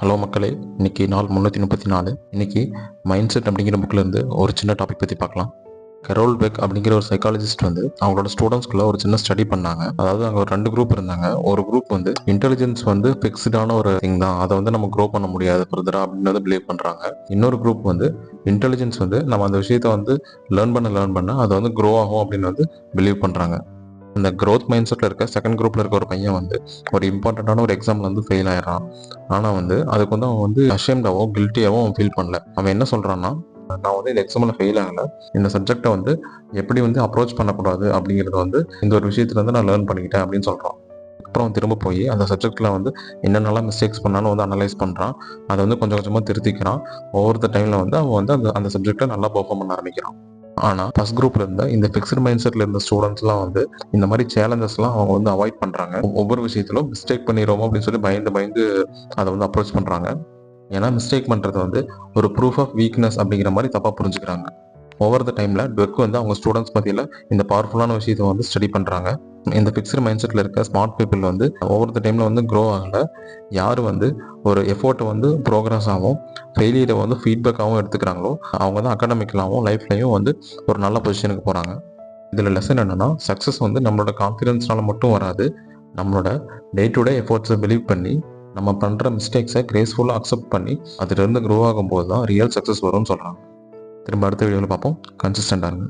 Hello மக்களே, இன்னைக்கு நாள் 334. இன்னைக்கு மைண்ட் செட் அப்படிங்கிற புக்கில் இருந்து ஒரு சின்ன டாபிக் பற்றி பார்க்கலாம். கரோல் பெக் அப்படிங்கிற ஒரு சைக்காலஜிஸ்ட் வந்து அவங்களோட ஸ்டூடெண்ட்ஸ்குள்ள ஒரு சின்ன ஸ்டடி பண்ணாங்க. அதாவது அங்கே ஒரு 2 குரூப் இருந்தாங்க. ஒரு குரூப் வந்து இன்டெலிஜென்ஸ் வந்து ஃபிக்ஸ்டான ஒரு திங் தான், அதை வந்து நம்ம க்ரோ பண்ண முடியாது ஃபர்தரா அப்படின்றத பிலீவ் பண்ணுறாங்க. இன்னொரு குரூப் வந்து இன்டெலிஜென்ஸ் வந்து நம்ம அந்த விஷயத்தை வந்து லேர்ன் பண்ண அதை வந்து க்ரோ ஆகும் அப்படின்னு வந்து பிலீவ் பண்ணுறாங்க. இந்த க்ரோத் மைண்ட் செட்டில் இருக்க செகண்ட் குரூப்பில் இருக்க ஒரு பையன் வந்து ஒரு இம்பார்ட்டண்ட்டான ஒரு எக்ஸாமில் வந்து ஃபெயில் ஆயிடுறான். ஆனால் வந்து அதுக்கு வந்து அவன் வந்து அஷேம்டாகவும் கில்ட்டியாகவும் அவன் ஃபீல் பண்ணல. அவன் என்ன சொல்கிறான்னா, நான் வந்து இந்த எக்ஸாமில் ஃபெயில் ஆகலை, இந்த சப்ஜெக்டை வந்து எப்படி வந்து அப்ரோச் பண்ணக்கூடாது அப்படிங்கிறத வந்து இந்த ஒரு விஷயத்துலேருந்து நான் லேர்ன் பண்ணிக்கிட்டேன் அப்படின்னு சொல்கிறான். அப்புறம் திரும்ப போய் அந்த சப்ஜெக்டில் வந்து என்னென்னலாம் மிஸ்டேக்ஸ் பண்ணாலும் வந்து அனலைஸ் பண்ணுறான். அதை வந்து கொஞ்சம் கொஞ்சமாக திருத்திக்கிறான். ஒவ்வொரு டைமில் வந்து அவன் வந்து அந்த சப்ஜெக்டை நல்லா பெர்ஃபார்ம் பண்ண ஆரம்பிக்கிறான். ஆனால் ஃபர்ஸ்ட் குரூப்ல இருந்த இந்த ஃபிக்ஸ்டு மைண்ட் செட்டில் இருந்த ஸ்டூடெண்ட்ஸ்லாம் வந்து இந்த மாதிரி சேலஞ்சஸ்லாம் அவங்க வந்து அவாய்ட் பண்ணுறாங்க. ஒவ்வொரு விஷயத்திலும் மிஸ்டேக் பண்ணிடுவோமோ அப்படின்னு சொல்லி பயந்து பயந்து அதை வந்து அப்ரோச் பண்ணுறாங்க. ஏன்னா மிஸ்டேக் பண்ணுறது வந்து ஒரு ப்ரூஃப் ஆஃப் வீக்னஸ் அப்படிங்கிற மாதிரி தப்பாக புரிஞ்சுக்கிறாங்க. ஓவர் த டைமில் ட்வெக் வந்து அவங்க ஸ்டூடெண்ட்ஸ் மத்தியில் இந்த பவர்ஃபுல்லான விஷயத்தை வந்து ஸ்டடி பண்ணுறாங்க. இந்த ஃபிக்ஸ்டு மைண்ட் செட்டில் இருக்க ஸ்மார்ட் பீப்புள் வந்து ஓவர் த டைமில் வந்து க்ரோ ஆகலை. யார் வந்து ஒரு எஃபோர்ட்டை வந்து ப்ரோக்ரஸ் ஆகும், ஃபெயிலியரை வந்து ஃபீட்பேக்காகவும் எடுத்துக்கிறாங்களோ அவங்க தான் அகாடமிக்கலாகவும் லைஃப்லையும் வந்து ஒரு நல்ல பொசிஷனுக்கு போகிறாங்க. இதில் லெசன் என்னென்னா, சக்ஸஸ் வந்து நம்மளோட கான்ஃபிடென்ஸ்னால மட்டும் வராது. நம்மளோட டே டு டே எஃபோர்ட்ஸை பிலீவ் பண்ணி நம்ம பண்ணுற மிஸ்டேக்ஸை கிரேஸ்ஃபுல்லாக அக்செப்ட் பண்ணி அதிலிருந்து க்ரோ ஆகும்போது தான் ரியல் சக்ஸஸ் வரும்னு சொல்கிறாங்க. திரும்ப அடுத்த வீடியோவில் பார்ப்போம். கன்சிஸ்டண்டாக இருங்க.